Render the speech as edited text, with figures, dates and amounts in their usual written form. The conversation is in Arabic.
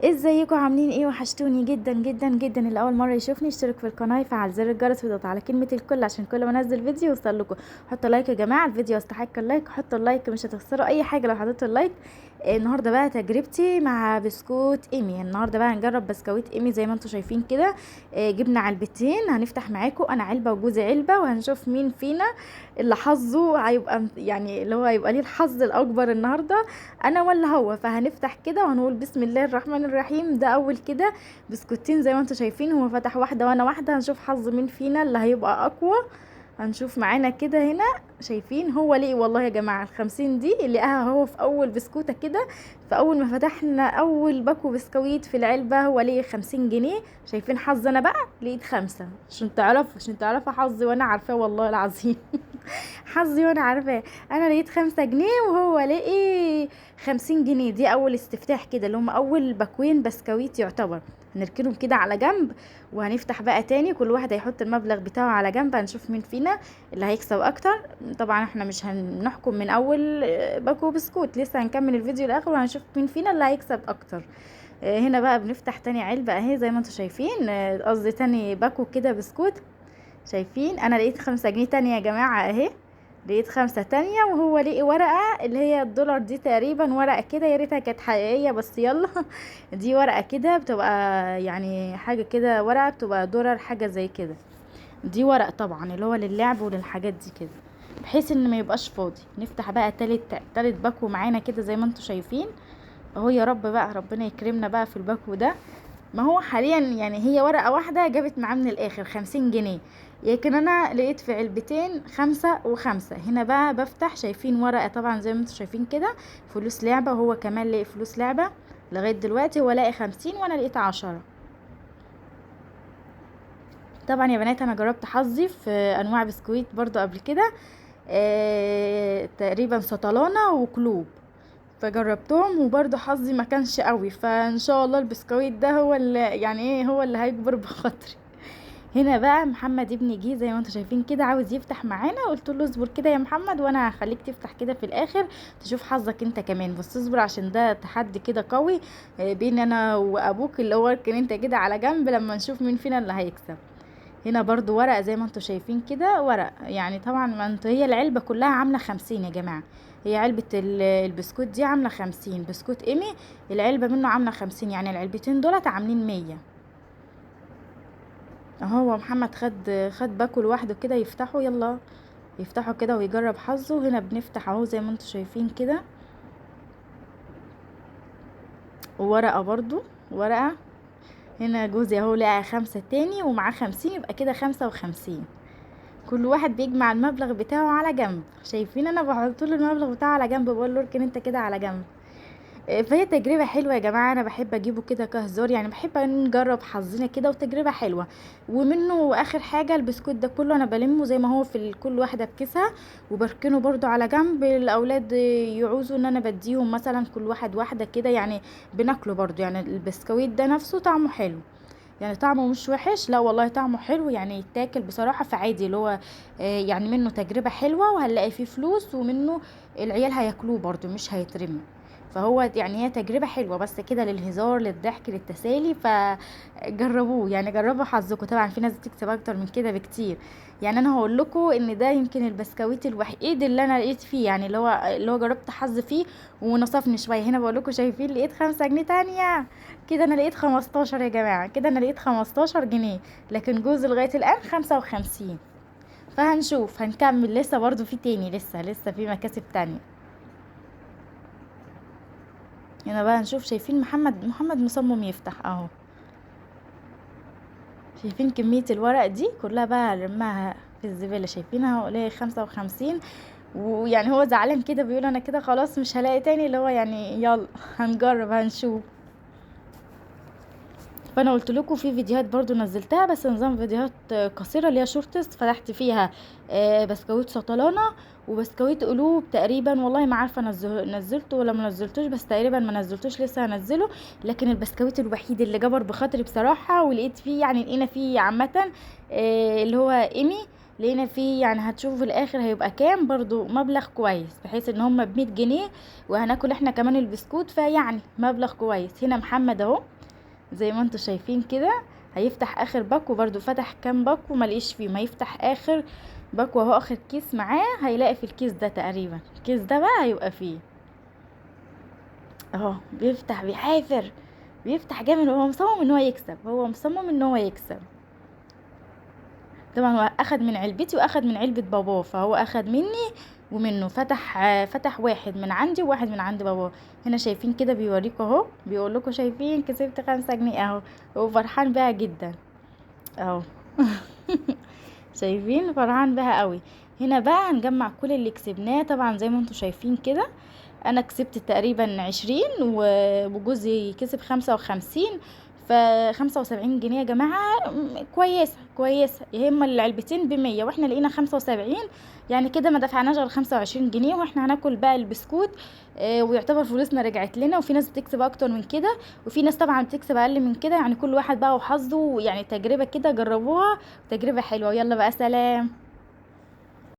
ازيكم عاملين ايه؟ وحشتوني جدا جدا جدا. اللي اول مره يشوفني يشترك في القناه، يفعل زر الجرس ويضغط على كلمه الكل عشان كل ما انزل فيديو يوصل لكم. حطوا لايك يا جماعه، الفيديو يستحق اللايك. حطوا اللايك، مش هتخسروا اي حاجه لو حطيتوا اللايك. النهارده بقى تجربتي مع بسكوت ايمي. النهارده بقى هنجرب بسكويت ايمي زي ما انتم شايفين كده. جبنا علبتين، هنفتح معاكم انا علبه وجوزي علبه، وهنشوف مين فينا اللي حظه هيبقى، يعني اللي هو هيبقى ليه الحظ الاكبر النهارده، انا ولا هو. فهنفتح كده وهنقول بسم الله الرحمن الرحيم. ده اول كده بسكوتين زي ما انتم شايفين، هو فتح واحده وانا واحده. هنشوف حظ مين فينا اللي هيبقى اقوى. هنشوف معانا كده هنا. شايفين هو ليه والله يا جماعه ال50 دي اللي لقاها هو في اول بسكوته كده. فاول ما فتحنا اول باكو بسكويت في العلبه هو ليه 50 جنيه. شايفين حظ انا بقى لقيت 5، عشان تعرفوا حظي وانا عارفاه والله العظيم. حظي وانا عارفاه. انا لقيت 5 جنيه وهو لقي 50 جنيه. دي اول استفتاح كده، اللي هم اول باكوين بسكويت يعتبر. هنركنهم كده على جنب، وهنفتح بقى تاني. كل واحد هيحط المبلغ بتاعه على جنب، هنشوف مين فينا اللي هيكسب اكتر. طبعا احنا مش هنحكم من اول باكو بسكوت، لسه هنكمل الفيديو الاخر وهنشوف مين فينا اللي هيكسب اكتر. هنا بقى بنفتح تاني علبة اهي زي ما انتم شايفين، قصدي تاني باكو كده بسكوت. شايفين انا لقيت 5 جنيه تانية يا جماعة اهي. لقيت 5 تانية، وهو لقي ورقة اللي هي الدولار دي تقريبا، ورقة كده يا ريتها كانت حقيقية بس يلا. دي ورقة كده بتبقى، يعني حاجة كده، ورقة بتبقى دولار حاجة زي كده. دي ورق طبعا اللي هو للعب وللحاجات دي كده، بحيث ان ما يبقاش فاضي. نفتح بقى تالت باكو معانا كده زي ما انتم شايفين اهو. يا رب بقى ربنا يكرمنا بقى في الباكو ده. ما هو حاليا يعني هي ورقة واحدة جابت معاه من الآخر 50 جنيه، لكن أنا لقيت في علبتين 5 و5. هنا بقى بفتح، شايفين ورقة طبعا زي ما انتم شايفين كده، فلوس لعبة. هو كمان لقي فلوس لعبة. لغاية دلوقتي هو لاقي 50 وأنا لقيت 10. طبعا يا بنات أنا جربت حظي في أنواع بسكويت برضو قبل كده. تقريبا سطلانة وكلوب، فجربتهم وبرضو حظي ما كانش قوي. فان شاء الله البسكويت ده هو اللي يعني ايه، هو اللي هيكبر بخاطري. هنا بقى محمد ابني جه زي ما انتم شايفين كده عاوز يفتح معانا. قلت له اصبر كده يا محمد وانا هخليك تفتح كده في الاخر تشوف حظك انت كمان، بس اصبر عشان ده تحدي كده قوي بين انا وابوك، اللي هو اركن انت كده على جنب لما نشوف مين فينا اللي هيكسب. هنا برضو ورقة زي ما انتم شايفين كده، ورق يعني طبعا ما انتوا، هي العلبة كلها عاملة 50 يا جماعة. هي علبة البسكوت دي عاملة 50، بسكوت ايمي العلبة منه عاملة 50، يعني العلبتين دولت عاملين 100. اهو محمد خد باكو لوحده كده يفتحه. يلا يفتحه كده ويجرب حظه. هنا بنفتح اهو زي ما انتم شايفين كده، وورقة برضو ورقة. هنا جوزي اهو لقى 5 تاني ومعاه 50، يبقى كده 55. كل واحد بيجمع المبلغ بتاعه على جنب. شايفين انا بحط له المبلغ بتاعه على جنب، بقول له اركن انت كده على جنب. فهي تجربة حلوة يا جماعة. انا بحب اجيبه كده كهزار، يعني بحب نجرب حظنا كده، وتجربة حلوة. ومنه اخر حاجة البسكوت ده كله انا بلمه زي ما هو في كل واحدة بكيسها، وبركنه برضو على جنب. الاولاد يعوزوا ان انا بديهم مثلا كل واحد واحدة كده، يعني بناكله برضو. يعني البسكويت ده نفسه طعمه حلو، يعني طعمه مش وحش، لا والله طعمه حلو يعني يتاكل بصراحة. فعادي اللي هو يعني منه تجربة حلوة وهنلاقي فيه فلوس، ومنه العيال هياكلوه برضو مش هيترمي. فهو يعني هي تجربة حلوة بس كده، للهزار للضحك للتسالي. فجربوه يعني، جربوا حظكم. طبعا في ناس بتكسب اكتر من كده بكتير. يعني انا هقول لكم ان ده يمكن البسكويت الوحيد اللي انا لقيت فيه، يعني اللي هو جربت حظ فيه ونصفني شوية. هنا بقول لكم شايفين لقيت 5 جنيه تانية. كده انا لقيت 15 يا جماعة، كده انا لقيت 15 جنيه. لكن جوز لغاية الان 55. فهنشوف هنكمل لسه برضو في تاني، لسه في مكاسب تانية. هنا بقى نشوف. شايفين محمد مصمم يفتح اهو. شايفين كمية الورق دي كلها بقى لمها في الزبالة. شايفينها اهو ليه 55. ويعني هو زعلان كده بيقول انا كده خلاص مش هلاقي تاني، اللي هو يعني يلا هنجرب هنشوف. فانا قلت لكم في فيديوهات برضو نزلتها، بس نظام فيديوهات قصيره اللي هي شورتس. فتحت فيها بسكويت سطلانه وبسكويت قلوب تقريبا. والله ما عارفه نزلته ولا ما نزلتوش، بس تقريبا ما نزلتوش لسه هنزله. لكن البسكويت الوحيد اللي جبر بخاطري بصراحه ولقيت فيه، يعني لقينا فيه عامه اللي هو ايمي. لقينا فيه يعني هتشوفوا في الاخر هيبقى كام، برضو مبلغ كويس، بحيث ان هم ب100 جنيه وهناكل احنا كمان البسكوت، فيعني مبلغ كويس. هنا محمد اهو زي ما انتوا شايفين كده هيفتح اخر باكو، برضو فتح كام باكو ملقيش فيه، ما يفتح اخر باكو اهو، اخر كيس معاه هيلاقي في الكيس ده تقريبا، الكيس ده بقى هيبقى فيه اهو. بيفتح بيحافر، بيفتح جامد، وهو مصمم ان هو يكسب، هو مصمم ان هو يكسب. طبعا هو اخد من علبتي واخد من علبة باباه، فهو اخد مني ومنه، فتح واحد من عندي وواحد من عند باباه. هنا شايفين كده بيوريكوا اهو، بيقول لكم شايفين كسبت 5 جنيه اهو، هو فرحان بيها جدا اهو. شايفين فرحان بها قوي. هنا بقى هنجمع كل اللي كسبناه، طبعا زي ما انتوا شايفين كده انا كسبت تقريبا 20 وجوزي كسب 55، ف75 جنيه يا جماعة، كويسة كويسة. هما العلبتين ب100 واحنا لقينا 75، يعني كده ما دفعناش غير 25 جنيه، واحنا هناكل بقى البسكوت. ويعتبر فلوسنا رجعت لنا. وفي ناس بتكسب اكتر من كده، وفي ناس طبعا بتكسب اقل من كده، يعني كل واحد بقى وحظه، يعني تجربة كده جربوها، تجربة حلوة. يلا بقى سلام.